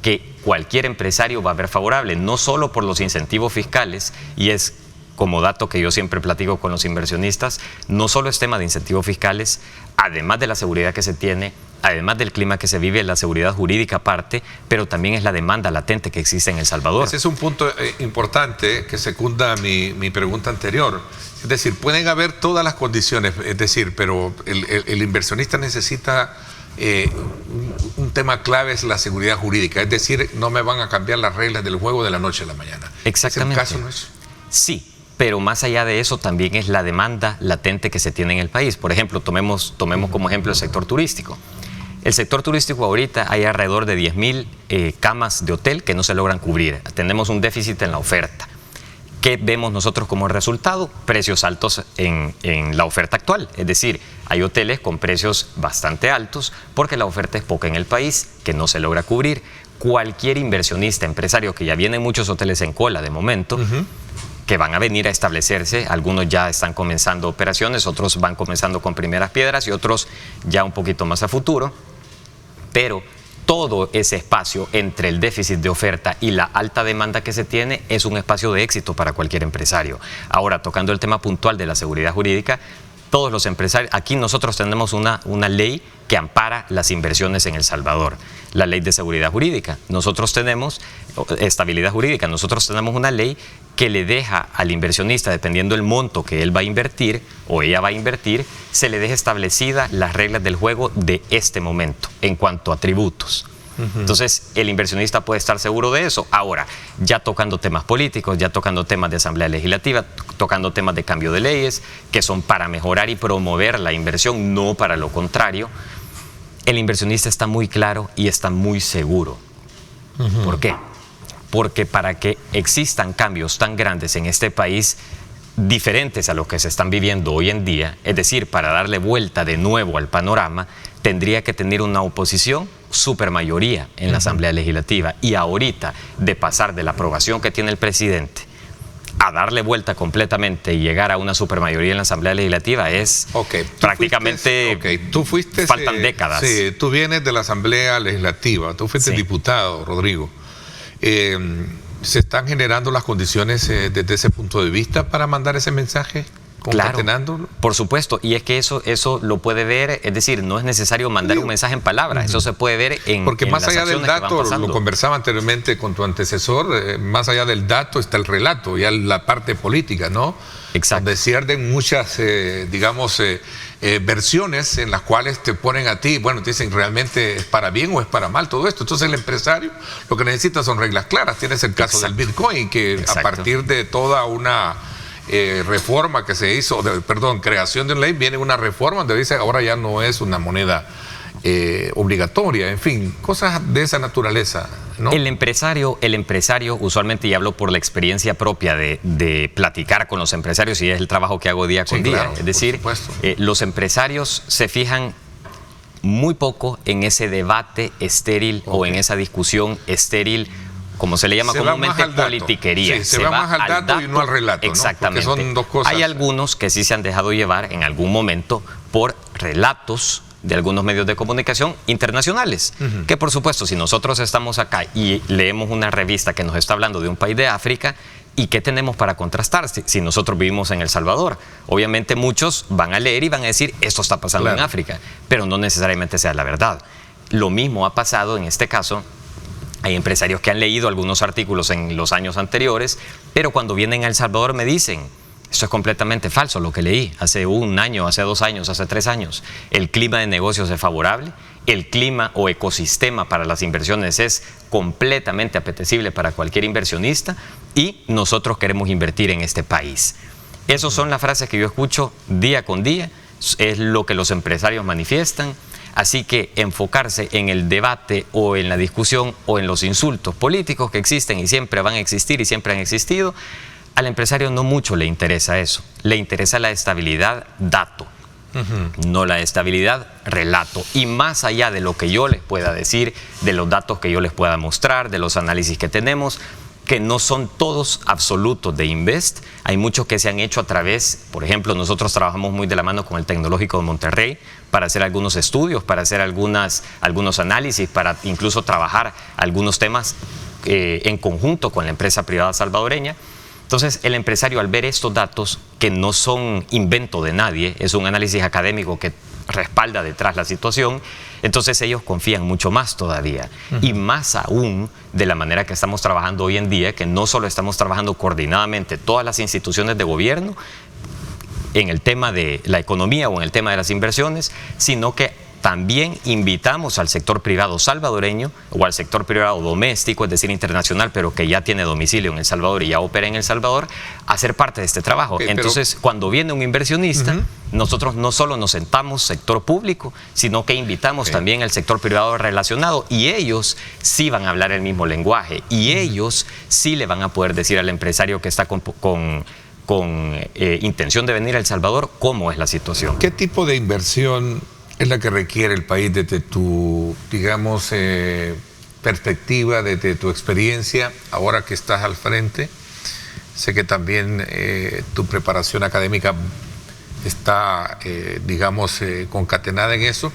que cualquier empresario va a ver favorable, no solo por los incentivos fiscales, y es como dato que yo siempre platico con los inversionistas, no solo es tema de incentivos fiscales, además de la seguridad que se tiene, además del clima que se vive, la seguridad jurídica aparte, pero también es la demanda latente que existe en El Salvador. Ese es un punto importante que secunda mi pregunta anterior. Es decir, pueden haber todas las condiciones, es decir, pero el inversionista necesita, un tema clave es la seguridad jurídica, es decir, no me van a cambiar las reglas del juego de la noche a la mañana. Exactamente. ¿Es el caso, no es? Sí. Pero más allá de eso también es la demanda latente que se tiene en el país. Por ejemplo, tomemos como ejemplo el sector turístico. El sector turístico ahorita hay alrededor de 10.000 camas de hotel que no se logran cubrir. Tenemos un déficit en la oferta. ¿Qué vemos nosotros como resultado? Precios altos en la oferta actual. Es decir, hay hoteles con precios bastante altos porque la oferta es poca en el país que no se logra cubrir. Cualquier inversionista, empresario, que ya vienen muchos hoteles en cola de momento, que van a venir a establecerse, algunos ya están comenzando operaciones, otros van comenzando con primeras piedras y otros ya un poquito más a futuro, pero todo ese espacio entre el déficit de oferta y la alta demanda que se tiene es un espacio de éxito para cualquier empresario. Ahora, tocando el tema puntual de la seguridad jurídica, todos los empresarios, aquí nosotros tenemos una ley que ampara las inversiones en El Salvador, la ley de seguridad jurídica. Nosotros tenemos estabilidad jurídica, nosotros tenemos una ley que le deja al inversionista, dependiendo del monto que él va a invertir o ella va a invertir, se le deja establecida las reglas del juego de este momento en cuanto a tributos. Entonces, el inversionista puede estar seguro de eso. Ahora, ya tocando temas políticos, ya tocando temas de Asamblea Legislativa, tocando temas de cambio de leyes, que son para mejorar y promover la inversión, no para lo contrario, el inversionista está muy claro y está muy seguro. ¿Por qué? Porque para que existan cambios tan grandes en este país, diferentes a los que se están viviendo hoy en día, es decir, para darle vuelta de nuevo al panorama, tendría que tener una oposición supermayoría en la Asamblea Legislativa. Y ahorita, de pasar de la aprobación que tiene el presidente a darle vuelta completamente y llegar a una supermayoría en la Asamblea Legislativa es prácticamente... faltan décadas. Sí, tú vienes de la Asamblea Legislativa, tú fuiste diputado, Rodrigo. ¿Se están generando las condiciones desde ese punto de vista para mandar ese mensaje? Claro, por supuesto, y es que eso lo puede ver, es decir, no es necesario mandar un mensaje en palabras, eso se puede ver porque más allá del dato, lo conversaba anteriormente con tu antecesor, más allá del dato está el relato, ya la parte política, ¿no? Exacto. Donde cierden muchas, versiones en las cuales te ponen a ti, bueno, te dicen realmente es para bien o es para mal todo esto. Entonces el empresario lo que necesita son reglas claras. Tienes el caso del Bitcoin, que a partir de toda una... reforma que se hizo, creación de una ley, viene una reforma donde dice ahora ya no es una moneda obligatoria, en fin, cosas de esa naturaleza, ¿no? El empresario usualmente, y hablo por la experiencia propia de platicar con los empresarios, y es el trabajo que hago día con día, claro, es decir, los empresarios se fijan muy poco en ese debate estéril o en esa discusión estéril, como se le llama comúnmente, politiquería. Sí, se va más al dato y no al relato. Exactamente. ¿no? Porque son dos cosas. Hay algunos que sí se han dejado llevar en algún momento por relatos de algunos medios de comunicación internacionales, que por supuesto, si nosotros estamos acá y leemos una revista que nos está hablando de un país de África, ¿y qué tenemos para contrastar si nosotros vivimos en El Salvador? Obviamente muchos van a leer y van a decir, esto está pasando en África, pero no necesariamente sea la verdad. Lo mismo ha pasado en este caso. Hay empresarios que han leído algunos artículos en los años anteriores, pero cuando vienen a El Salvador me dicen, esto es completamente falso lo que leí hace un año, hace 2 años, hace 3 años. El clima de negocios es favorable, el clima o ecosistema para las inversiones es completamente apetecible para cualquier inversionista y nosotros queremos invertir en este país. Esas son las frases que yo escucho día con día, es lo que los empresarios manifiestan. Así que enfocarse en el debate o en la discusión o en los insultos políticos que existen y siempre van a existir y siempre han existido, al empresario no mucho le interesa eso. Le interesa la estabilidad dato, no la estabilidad relato. Y más allá de lo que yo les pueda decir, de los datos que yo les pueda mostrar, de los análisis que tenemos, que no son todos absolutos de Invest. Hay muchos que se han hecho a través, por ejemplo, nosotros trabajamos muy de la mano con el Tecnológico de Monterrey para hacer algunos estudios, para hacer algunos análisis, para incluso trabajar algunos temas en conjunto con la empresa privada salvadoreña. Entonces, el empresario, al ver estos datos, que no son invento de nadie, es un análisis académico que respalda detrás la situación, entonces ellos confían mucho más todavía. Y más aún de la manera que estamos trabajando hoy en día, que no solo estamos trabajando coordinadamente todas las instituciones de gobierno en el tema de la economía o en el tema de las inversiones, sino que también invitamos al sector privado salvadoreño o al sector privado doméstico, es decir, internacional, pero que ya tiene domicilio en El Salvador y ya opera en El Salvador, a ser parte de este trabajo. Entonces, cuando viene un inversionista, nosotros no solo nos sentamos sector público, sino que invitamos también al sector privado relacionado, y ellos sí van a hablar el mismo lenguaje, y ellos sí le van a poder decir al empresario que está con intención de venir a El Salvador cómo es la situación. ¿Qué tipo de inversión es la que requiere el país desde tu, digamos, perspectiva, desde tu experiencia, ahora que estás al frente? Sé que también tu preparación académica está, digamos, concatenada en eso.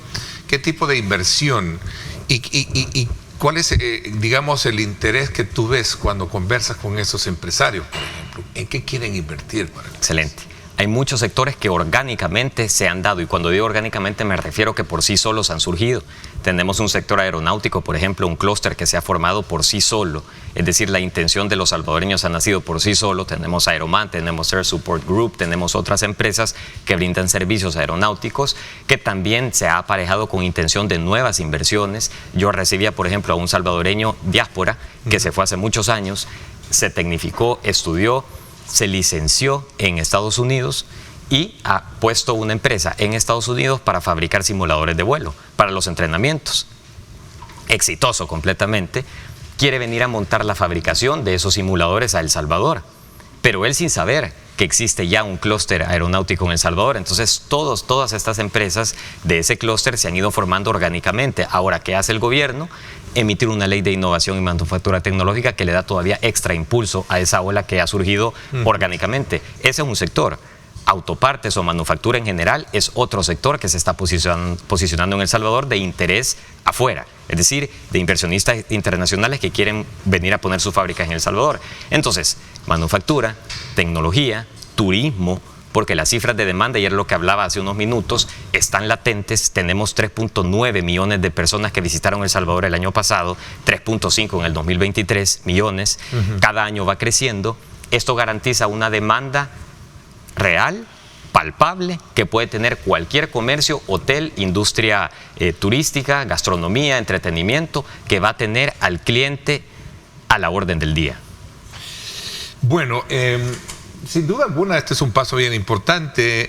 ¿Qué tipo de inversión y cuál es, digamos, el interés que tú ves cuando conversas con esos empresarios, por ejemplo? ¿En qué quieren invertir? Excelente. Hay muchos sectores que orgánicamente se han dado, y cuando digo orgánicamente me refiero que por sí solos han surgido. Tenemos un sector aeronáutico, por ejemplo, un clúster que se ha formado por sí solo, es decir, la intención de los salvadoreños ha nacido por sí solo. Tenemos Aeroman, tenemos Air Support Group, tenemos otras empresas que brindan servicios aeronáuticos que también se ha aparejado con intención de nuevas inversiones. Yo recibía, por ejemplo, a un salvadoreño diáspora que se fue hace muchos años, se tecnificó, estudió, se licenció en Estados Unidos y ha puesto una empresa en Estados Unidos para fabricar simuladores de vuelo para los entrenamientos. Exitoso completamente. Quiere venir a montar la fabricación de esos simuladores a El Salvador, pero él sin saber que existe ya un clúster aeronáutico en El Salvador. Entonces todas estas empresas de ese clúster se han ido formando orgánicamente. Ahora, ¿qué hace el gobierno? Emitir una ley de innovación y manufactura tecnológica que le da todavía extra impulso a esa ola que ha surgido orgánicamente. Ese es un sector. Autopartes o manufactura en general es otro sector que se está posicionando en El Salvador de interés afuera, es decir, de inversionistas internacionales que quieren venir a poner sus fábricas en El Salvador. Entonces, manufactura, tecnología, turismo, porque las cifras de demanda, y era lo que hablaba hace unos minutos, están latentes. Tenemos 3.9 millones de personas que visitaron El Salvador el año pasado, 3.5 en el 2023 millones, cada año va creciendo. Esto garantiza una demanda real, palpable, que puede tener cualquier comercio, hotel, industria turística, gastronomía, entretenimiento, que va a tener al cliente a la orden del día. Bueno, sin duda alguna, este es un paso bien importante.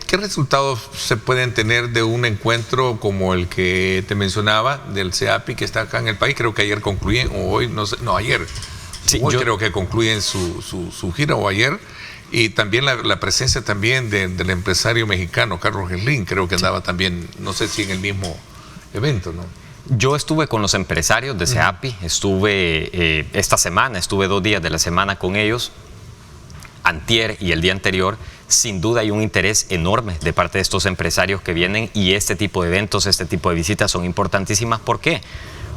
¿Qué resultados se pueden tener de un encuentro como el que te mencionaba, del CEAPI, que está acá en el país? Creo que ayer concluyen, o hoy, no sé, no, ayer. Sí, hoy creo que concluyen su gira, o ayer. Y también la presencia también del empresario mexicano, Carlos Slim, creo que andaba también, no sé si en el mismo evento, ¿no? Yo estuve con los empresarios de CEAPI, estuve esta semana, estuve 2 días de la semana con ellos, antier y el día anterior. Sin duda hay un interés enorme de parte de estos empresarios que vienen, y este tipo de eventos, este tipo de visitas son importantísimas. ¿Por qué?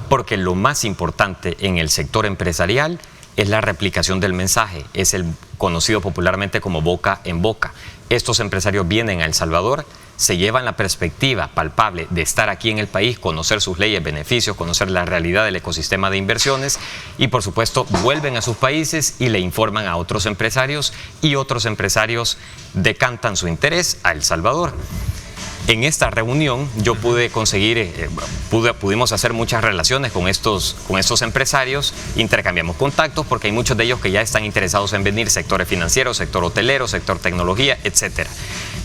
Porque lo más importante en el sector empresarial es la replicación del mensaje, es el conocido popularmente como boca en boca. Estos empresarios vienen a El Salvador, se llevan la perspectiva palpable de estar aquí en el país, conocer sus leyes, beneficios, conocer la realidad del ecosistema de inversiones, y por supuesto vuelven a sus países y le informan a otros empresarios, y otros empresarios decantan su interés a El Salvador. En esta reunión yo pude conseguir, pudimos hacer muchas relaciones con estos empresarios, intercambiamos contactos porque hay muchos de ellos que ya están interesados en venir, sectores financieros, sector hotelero, sector tecnología, etcétera.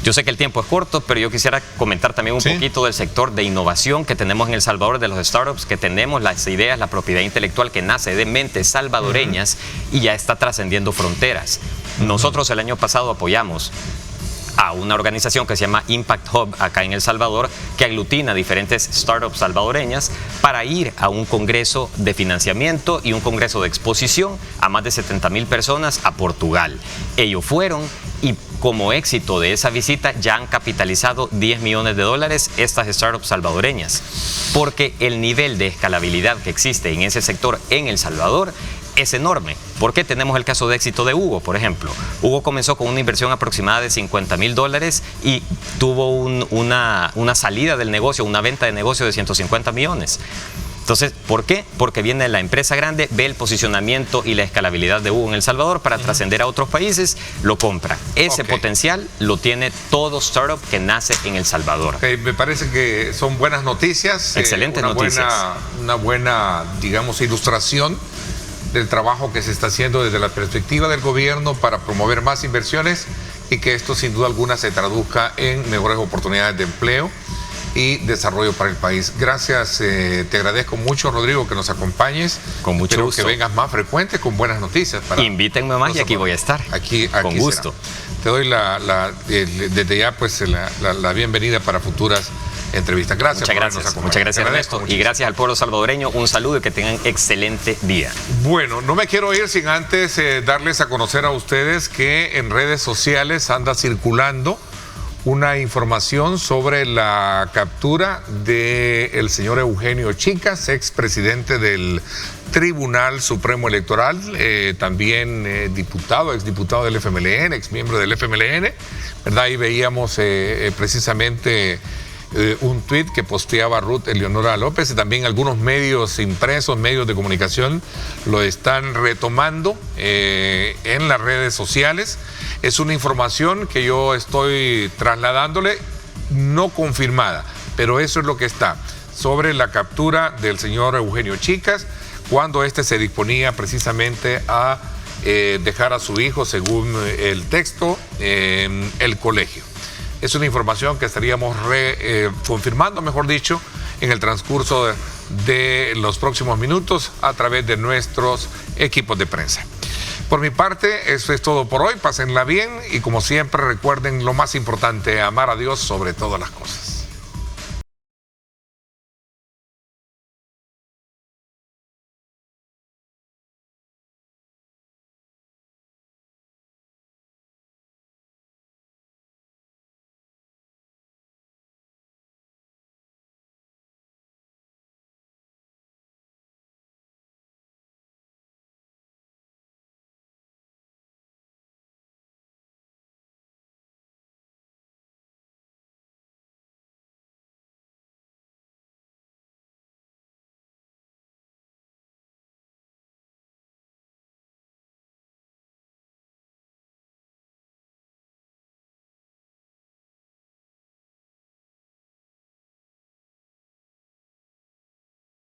Yo sé que el tiempo es corto, pero yo quisiera comentar también un poquito del sector de innovación que tenemos en El Salvador, de los startups, que tenemos las ideas, la propiedad intelectual que nace de mentes salvadoreñas y ya está trascendiendo fronteras. Nosotros el año pasado apoyamos a una organización que se llama Impact Hub acá en El Salvador, que aglutina diferentes startups salvadoreñas para ir a un congreso de financiamiento y un congreso de exposición a más de 70,000 personas a Portugal. Ellos fueron, y como éxito de esa visita ya han capitalizado $10 millones estas startups salvadoreñas, porque el nivel de escalabilidad que existe en ese sector en El Salvador es enorme. ¿Por qué? Tenemos el caso de éxito de Hugo, por ejemplo. Hugo comenzó con una inversión aproximada de $50,000 y tuvo una salida del negocio, una venta de negocio de 150 millones. Entonces, ¿por qué? Porque viene la empresa grande, ve el posicionamiento y la escalabilidad de Hugo en El Salvador para trascender a otros países, lo compra. Ese potencial lo tiene todo startup que nace en El Salvador. Me parece que son buenas noticias. Excelentes noticias. Una buena, digamos, ilustración del trabajo que se está haciendo desde la perspectiva del gobierno para promover más inversiones y que esto sin duda alguna se traduzca en mejores oportunidades de empleo y desarrollo para el país. Gracias, te agradezco mucho, Rodrigo, que nos acoñes. Con mucho gusto. Que vengas más frecuente con buenas noticias. Invítenme más y aquí voy a estar. Aquí con gusto. Será. Te doy desde ya pues la bienvenida para futuras entrevistas. Gracias. Muchas gracias, Ernesto. Y gracias al pueblo salvadoreño. Un saludo y que tengan excelente día. Bueno, no me quiero ir sin antes darles a conocer a ustedes que en redes sociales anda circulando una información sobre la captura del señor Eugenio Chicas, expresidente del Tribunal Supremo Electoral, también exdiputado del FMLN, exmiembro del FMLN, ¿verdad? Ahí veíamos precisamente un tuit que posteaba Ruth Eleonora López y también algunos medios impresos, medios de comunicación lo están retomando en las redes sociales. Es una información que yo estoy trasladándole, no confirmada, pero eso es lo que está sobre la captura del señor Eugenio Chicas cuando éste se disponía precisamente a dejar a su hijo, según el texto, el colegio. Es una información que estaríamos confirmando, mejor dicho, en el transcurso de los próximos minutos a través de nuestros equipos de prensa. Por mi parte, eso es todo por hoy. Pásenla bien y como siempre recuerden lo más importante, amar a Dios sobre todas las cosas.